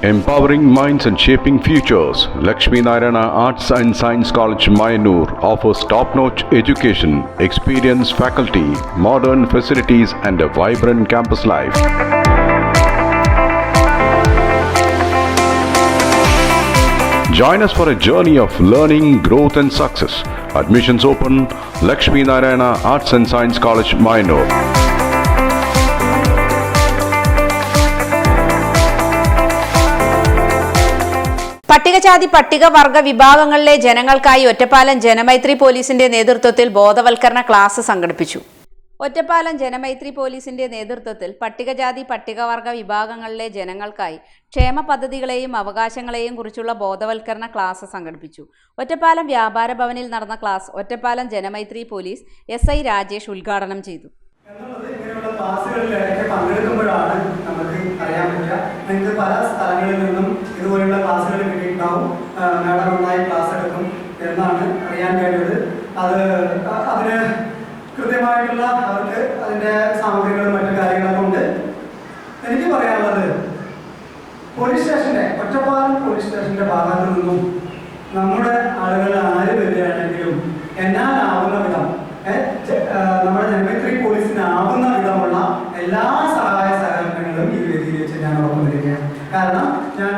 Empowering minds and shaping futures, Lakshmi Narayana Arts and Science College, Mayanur offers top-notch education, experienced faculty, modern facilities and a vibrant campus life. Join us for a journey of learning, growth and success. Admissions open, Lakshmi Narayana Arts and Science College, Mayanur. പട്ടികജാതി പട്ടികവർഗ വിഭാഗങ്ങളിലെ ജനങ്ങൾക്കായി ഒറ്റപ്പാലം ജനമൈത്രി പോലീസിന്റെ നേതൃത്വത്തിൽ ബോധവൽക്കരണ class സംഘടിപ്പിച്ചു. ഒറ്റപ്പാലം ജനമൈത്രി പോലീസിന്റെ നേതൃത്വത്തിൽ പട്ടികജാതി പട്ടികവർഗ വിഭാഗങ്ങളിലെ ജനങ്ങൾക്കായി ക്ഷേമ പദ്ധതികളെയും അവകാശങ്ങളെയും കുറിച്ചുള്ള ബോധവൽക്കരണ ക്ലാസ് സംഘടിപ്പിച്ചു. ഒറ്റപ്പാലം വ്യാപാര ഭവനിൽ നടന്ന class Ottapalam Janamaithri police SI Rajesh ഉദ്ഘാടനം ചെയ്തു. പങ്കെടുക്കുമ്പോഴാണ് നമുക്ക് അറിയാൻ പറ്റുക. നിങ്ങൾക്ക് പല സ്ഥലങ്ങളിൽ നിന്നും ഇതുപോലെയുള്ള ക്ലാസ്സുകൾ കിട്ടിയിട്ടുണ്ടാവും. മാഡം നന്നായി ക്ലാസ് എടുക്കും എന്നാണ് അറിയാൻ കഴിയുന്നത്. അതിന് കൃത്യമായിട്ടുള്ള അവർക്ക് അതിൻ്റെ സാമഗ്രികളും മറ്റു കാര്യങ്ങളൊക്കെ ഉണ്ട്. എനിക്ക് പറയാനുള്ളത്, പോലീസ് സ്റ്റേഷൻ്റെ ഒറ്റപ്പാലം പോലീസ് സ്റ്റേഷൻ്റെ ഭാഗത്തു നിന്നും നമ്മുടെ ആളുകൾ ആര് വരികയാണെങ്കിലും എന്നാലാവുന്ന വിധം നമ്മുടെ ജനമൈത്രി പോലീസിനാവുന്ന വിധമുള്ള എല്ലാ സഹായ സഹകരണങ്ങളും ഈ വേദിയിൽ വെച്ച് ഞാൻ ഉറപ്പുവരികയാണ്. കാരണം ഞാൻ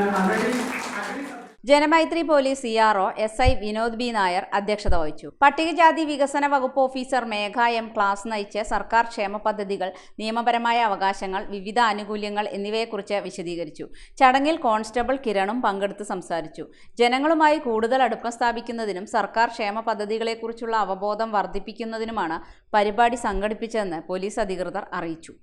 Janamaithri police CRO SI Vinod B Nair അധ്യക്ഷത വഹിച്ചു. പട്ടികജാതി വികസന വകുപ്പ് ഓഫീസർ മേഘ M ക്ലാസ് നയിച്ച് സർക്കാർ ക്ഷേമ പദ്ധതികൾ, നിയമപരമായ അവകാശങ്ങൾ, വിവിധ ആനുകൂല്യങ്ങൾ എന്നിവയെക്കുറിച്ച് വിശദീകരിച്ചു. ചടങ്ങിൽ കോൺസ്റ്റബിൾ കിരണും പങ്കെടുത്ത് സംസാരിച്ചു. ജനങ്ങളുമായി കൂടുതൽ അടുപ്പം സ്ഥാപിക്കുന്നതിനും സർക്കാർ ക്ഷേമ പദ്ധതികളെക്കുറിച്ചുള്ള അവബോധം വർദ്ധിപ്പിക്കുന്നതിനുമാണ് പരിപാടി സംഘടിപ്പിച്ചതെന്ന് പോലീസ് അധികൃതർ അറിയിച്ചു.